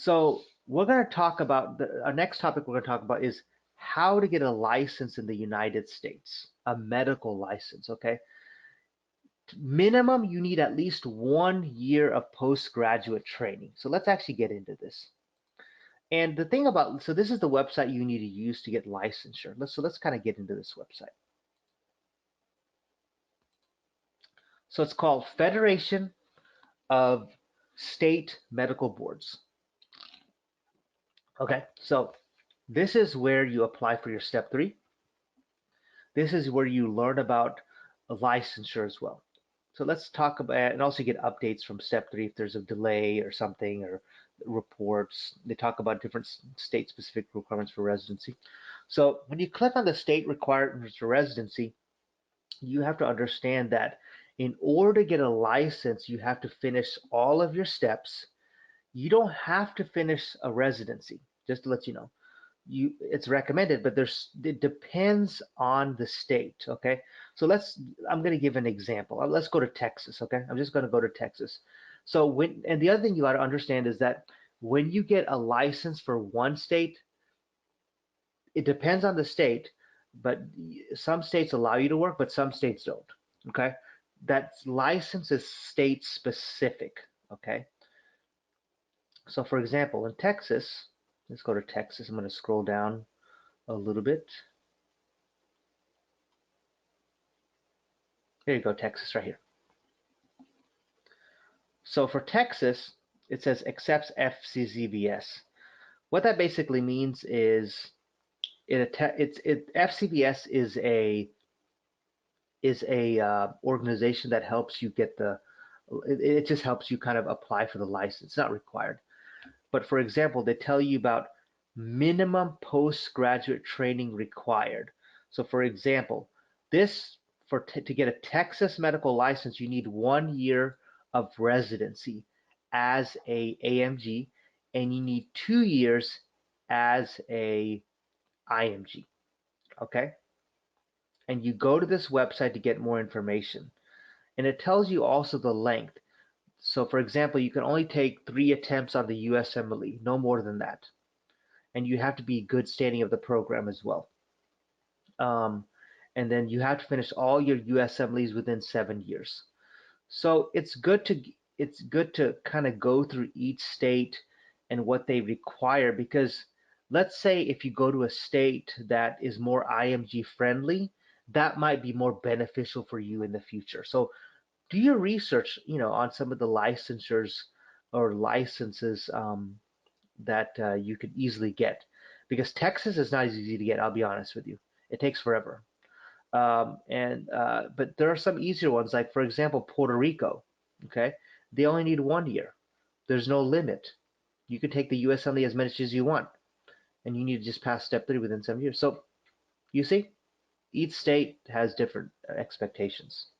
So we're going to talk about our next topic we're going to talk about is how to get a license in the United States, a medical license, okay? Minimum, you need at least 1 year of postgraduate training. So let's actually get into this. And the thing about, so this is the website you need to use to get licensure. Let's kind of get into this website. So it's called Federation of State Medical Boards. Okay, so this is where you apply for your step 3. This is where you learn about licensure as well. So let's talk about, and also get updates from step 3 if there's a delay or something, or reports. They talk about different state specific requirements for residency. So when you click on the state requirements for residency, you have to understand that in order to get a license, you have to finish all of your steps. You don't have to finish a residency, just to let you know. It's recommended, but it depends on the state. Okay, so I'm going to give an example. Let's go to Texas. Okay, I'm just going to go to Texas. So and the other thing you got to understand is that when you get a license for one state, it depends on the state, but some states allow you to work, but some states don't. Okay, that license is state specific. Okay, so for example, in Texas, let's go to Texas. I'm going to scroll down a little bit. Here you go, Texas, right here. So for Texas, it says accepts FCCBS. What that basically means is FCBS is a organization that helps you get it just helps you kind of apply for the license. It's not required. But for example, they tell you about minimum postgraduate training required. So for example, to get a Texas medical license, you need 1 year of residency as a AMG, and you need 2 years as a IMG. Okay? And you go to this website to get more information. And it tells you also the length. So for example, you can only take 3 attempts on the USMLE, no more than that. And you have to be good standing of the program as well. And then you have to finish all your USMLEs within 7 years. So it's good to kind of go through each state and what they require, because let's say if you go to a state that is more IMG friendly, that might be more beneficial for you in the future. So do your research, on some of the licensures or licenses that you could easily get, because Texas is not as easy to get. I'll be honest with you; it takes forever. But there are some easier ones, like for example, Puerto Rico. Okay, they only need 1 year. There's no limit. You can take the USMLE as many as you want, and you need to just pass step 3 within 7 years. So you see, each state has different expectations.